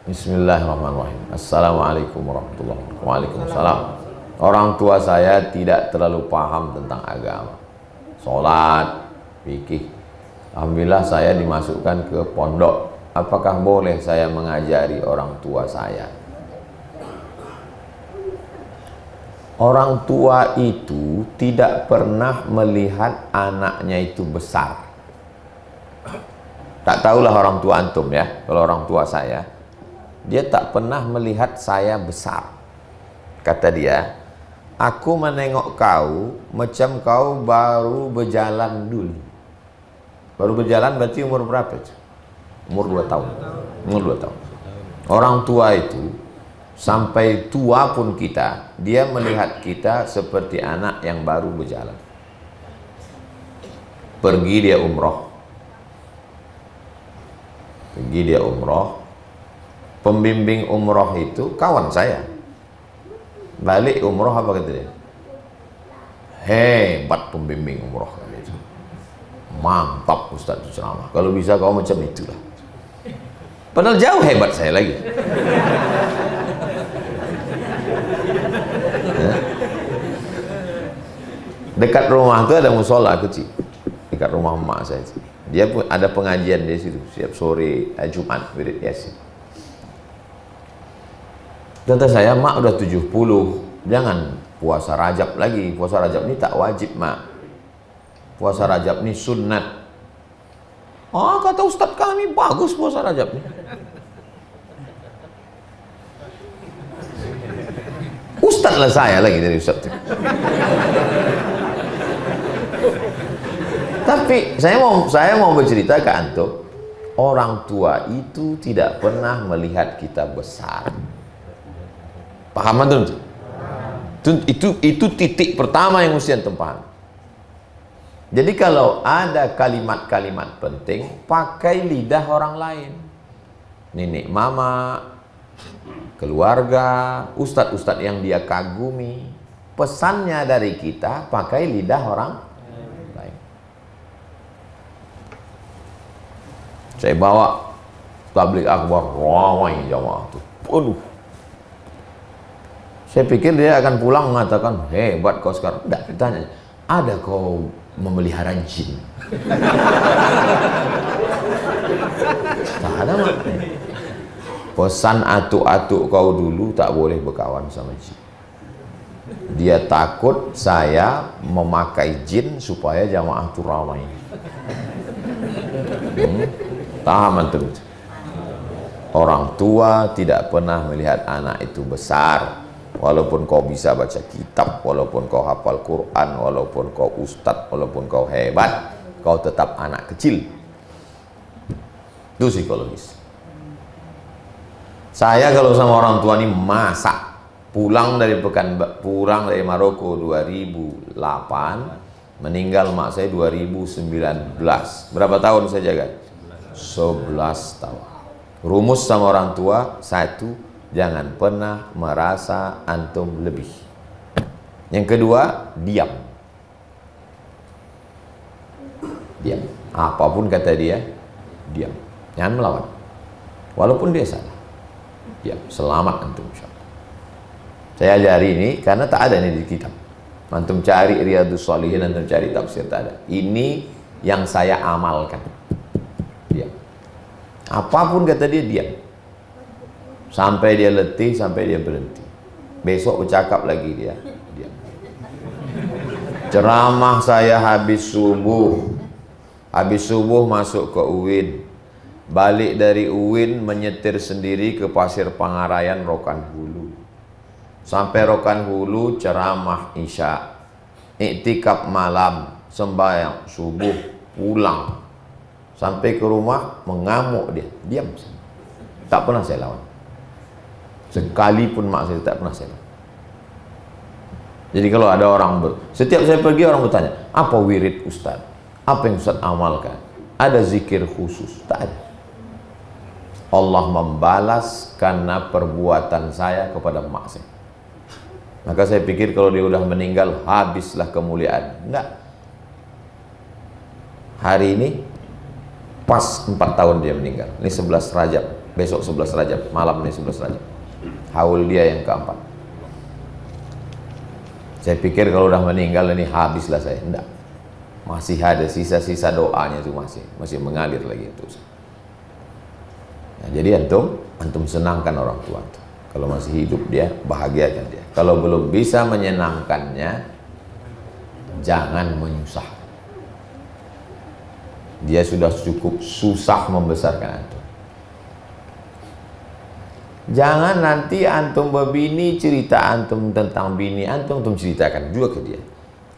Bismillahirrahmanirrahim. Assalamualaikum warahmatullahi wabarakatuh. Waalaikumsalam. Orang tua saya tidak terlalu paham tentang agama, sholat, fikih. Alhamdulillah saya dimasukkan ke pondok. Apakah boleh saya mengajari orang tua saya? Orang tua itu tidak pernah melihat anaknya itu besar. Tak tahulah orang tua antum ya. Kalau orang tua saya, dia tak pernah melihat saya besar. Kata dia, aku menengok kau macam kau baru berjalan dulu. Baru berjalan berarti umur berapa? Umur 2 tahun. Umur 2 tahun. Orang tua itu sampai tua pun kita, dia melihat kita seperti anak yang baru berjalan. Pergi dia umroh. Pergi dia umroh. Pembimbing umroh itu kawan saya. Balik umroh apa kata dia? Hebat pembimbing umroh. Mantap Ustaz itu ceramah. Kalau bisa kau macam itulah. Padahal jauh hebat saya lagi. Ya. Dekat rumah itu ada musola kecil. Dekat rumah emak saya. Dia pun ada pengajian di situ setiap sore Jumat wirid Yasin. Kata saya, mak udah 70, jangan puasa Rajab lagi. Puasa Rajab ini tak wajib, mak. Puasa Rajab ini sunnat. Ah, kata Ustadz kami bagus puasa Rajab ini. Ustadz lah saya lagi dari Ustadz. Tapi saya mau bercerita ke antum, orang tua itu tidak pernah melihat kita besar. Paham antum? Itu titik pertama yang mesti antum paham. Jadi kalau ada kalimat-kalimat penting, pakai lidah orang lain. Nenek mama, keluarga, ustadz-ustadz yang dia kagumi. Pesannya dari kita, pakai lidah orang lain. Saya bawa tabligh akbar, ramai jamaah itu penuh. Saya pikir dia akan pulang mengatakan, hebat kau sekarang. Tidak, ditanya, ada kau memelihara jin? Tak ada, mak. Pesan atuk-atuk kau dulu tak boleh berkawan sama jin. Dia takut saya memakai jin supaya jamaah itu ramai. Paham antum? Orang tua tidak pernah melihat anak itu besar. Walaupun kau bisa baca kitab, walaupun kau hafal Quran, walaupun kau ustadz, walaupun kau hebat, kau tetap anak kecil. Itu psikologis. Saya kalau sama orang tua ini masak. Pulang dari Maroko 2008, meninggal mak saya 2019. Berapa tahun saya jaga? 11 tahun. Rumus sama orang tua, satu, jangan pernah merasa antum lebih. Yang kedua, diam. Diam. Apapun kata dia, diam. Jangan melawan. Walaupun dia salah. Diam. Selamat antum insyaallah. Saya ajari ini karena tak ada ini di kitab. Antum cari Riyadhus Shalihin, antum cari tafsir, tak ada. Ini yang saya amalkan. Diam. Apapun kata dia, diam. Sampai dia letih, sampai dia berhenti. Besok bercakap lagi dia, diam. Ceramah saya habis subuh. Habis subuh masuk ke UIN. Balik dari UIN menyetir sendiri ke Pasir Pangarayan, Rokan Hulu. Sampai Rokan Hulu ceramah Isya. Iktikaf malam, sembahyang subuh, pulang. Sampai ke rumah mengamuk dia, diam. Tak pernah saya lawan. Sekalipun mak saya tak pernah saya lawan. Jadi kalau ada orang setiap saya pergi orang bertanya, apa wirid Ustaz? Apa yang Ustaz amalkan? Ada zikir khusus? Tak ada. Allah membalas karena perbuatan saya kepada mak saya. Maka saya pikir kalau dia udah meninggal habislah kemuliaan. Enggak. Hari ini pas 4 tahun dia meninggal. Ini 11 Rajab. besok 11 Rajab, malam nih 11 Rajab. Haul dia yang keempat. Saya pikir kalau udah meninggal ini habislah saya. Enggak. Masih ada sisa-sisa doanya itu masih mengalir lagi itu. Nah, jadi antum senangkan orang tua itu. Kalau masih hidup dia, bahagiakan dia. Kalau belum bisa menyenangkannya, jangan menyusahkan. Dia sudah cukup susah membesarkan antum. Jangan nanti antum berbini, cerita antum tentang bini antum ceritakan juga ke dia.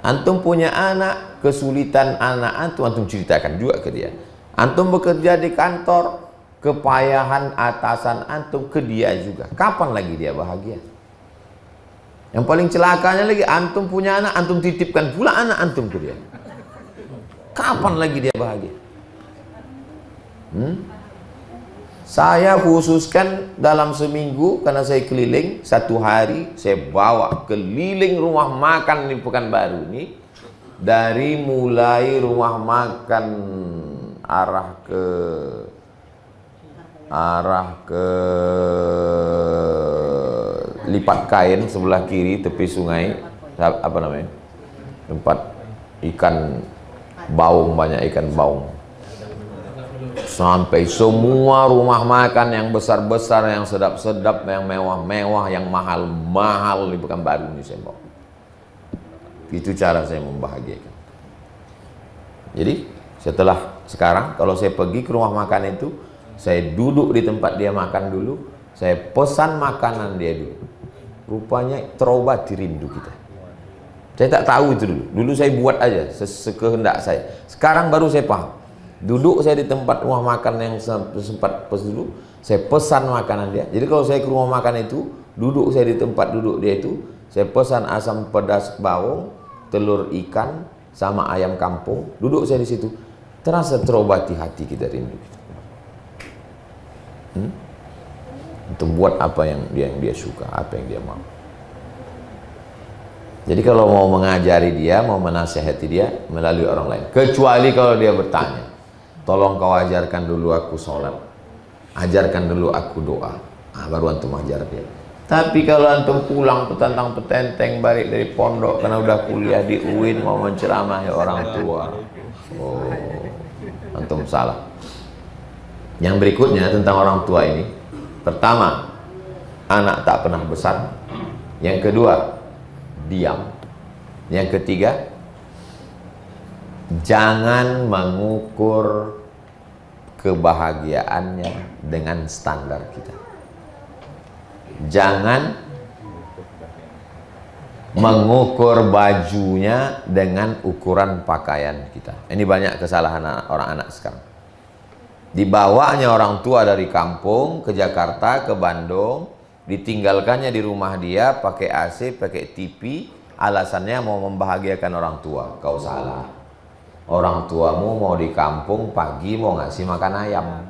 Antum punya anak, kesulitan anak antum ceritakan juga ke dia. Antum bekerja di kantor, kepayahan atasan antum ke dia juga. Kapan lagi dia bahagia? Yang paling celakanya lagi, antum punya anak, antum titipkan pula anak antum ke dia. Kapan lagi dia bahagia? Saya khususkan dalam seminggu, karena saya keliling, satu hari saya bawa keliling rumah makan di Pekanbaru ini, dari mulai rumah makan arah ke Lipat Kain sebelah kiri tepi sungai, apa namanya, tempat ikan baung, banyak ikan baung, sampai semua rumah makan yang besar-besar, yang sedap-sedap, yang mewah-mewah, yang mahal-mahal di Pekanbaru ini saya bawa. Itu cara saya membahagiakan. Jadi setelah sekarang kalau saya pergi ke rumah makan itu, saya duduk di tempat dia makan dulu, saya pesan makanan dia dulu. Rupanya terobati rindu kita. Saya tak tahu itu dulu. Dulu saya buat aja sekehendak saya. Sekarang baru saya paham. Duduk saya di tempat rumah makan yang sempat dulu, saya pesan makanan dia. Jadi kalau saya ke rumah makan itu, duduk saya di tempat duduk dia itu, saya pesan asam pedas bawang, telur ikan, sama ayam kampung. Duduk saya di situ, terasa terobati hati kita, rindu kita. Untuk buat apa yang dia suka, apa yang dia mau. Jadi kalau mau mengajari dia, mau menasihati dia melalui orang lain. Kecuali kalau dia bertanya, tolong kau ajarkan dulu aku sholat, ajarkan dulu aku doa, baru antum ajar dia. Tapi kalau antum pulang petantang petenteng balik dari pondok karena udah kuliah di UIN mau menceramahi orang tua, antum salah. Yang berikutnya tentang orang tua ini, pertama, anak tak pernah besar. Yang kedua, diam. Yang ketiga, jangan mengukur kebahagiaannya dengan standar kita. Jangan mengukur bajunya dengan ukuran pakaian kita. Ini banyak kesalahan orang anak sekarang. Dibawanya orang tua dari kampung ke Jakarta, ke Bandung, ditinggalkannya di rumah dia pakai AC, pakai TV, alasannya mau membahagiakan orang tua. Kau salah. Orang tuamu mau di kampung pagi mau ngasih makan ayam.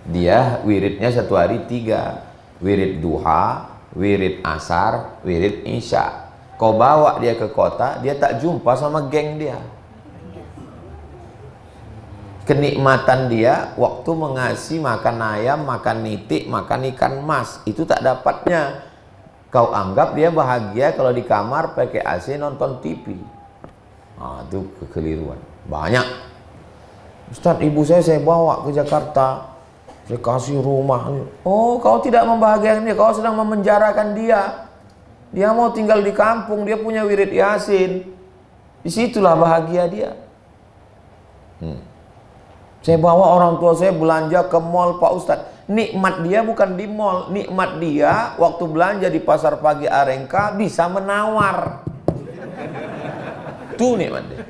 Dia wiridnya satu hari 3. Wirid duha, wirid asar, wirid isya. Kau bawa dia ke kota, dia tak jumpa sama geng dia. Kenikmatan dia waktu mengasih makan ayam, makan nitik, makan ikan mas, itu tak dapatnya. Kau anggap dia bahagia kalau di kamar pakai AC nonton TV. Itu kekeliruan. Banyak. Ustaz, ibu saya bawa ke Jakarta, saya kasih rumah. Oh, kau tidak membahagiakan dia, kau sedang memenjarakan dia. Dia mau tinggal di kampung, dia punya wirid Yasin. Disitulah bahagia dia. Saya bawa orang tua saya belanja ke mall, Pak Ustadz. Nikmat dia bukan di mall, nikmat dia waktu belanja di pasar pagi Arengka bisa menawar. Itu nikmat dia.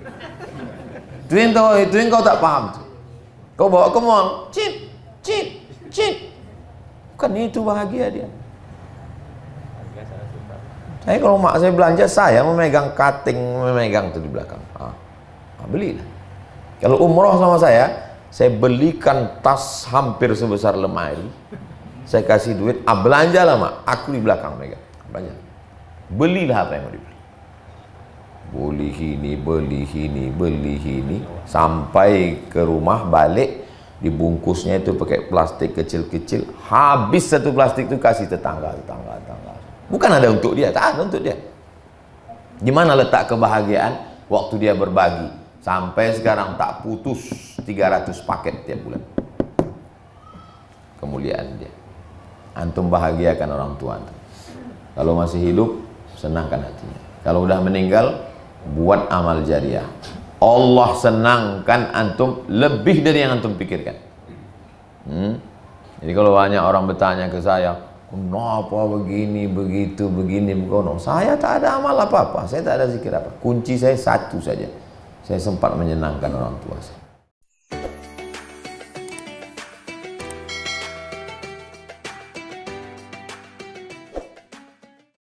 Itu yang kau tak paham tuh. Kau bawa ke mall, cip. Bukan itu bahagia dia. Saya kalau mak saya belanja, saya memegang cutting, memegang tuh di belakang. Belilah. Kalau umroh sama saya belikan tas hampir sebesar lemari. Saya kasih duit, belanja lah mak, aku di belakang megang. Belanja. Belilah apa yang mau dibeli. Beli ini, sampai ke rumah balik, dibungkusnya itu pakai plastik kecil-kecil, habis satu plastik itu kasih tetangga. Bukan ada untuk dia, tak ada untuk dia. Di mana letak kebahagiaan waktu dia berbagi? Sampai sekarang tak putus 300 paket tiap bulan. Kemuliaan dia. Antum bahagiakan orang tua antum. Kalau masih hidup, senangkan hatinya. Kalau udah meninggal, buat amal jariah. Allah senangkan antum lebih dari yang antum pikirkan. Jadi kalau banyak orang bertanya ke saya, kenapa begini, begitu, begini, begono? Saya tak ada amal apa-apa, saya tak ada zikir apa. Kunci saya satu saja. Saya sempat menyenangkan orang tua saya.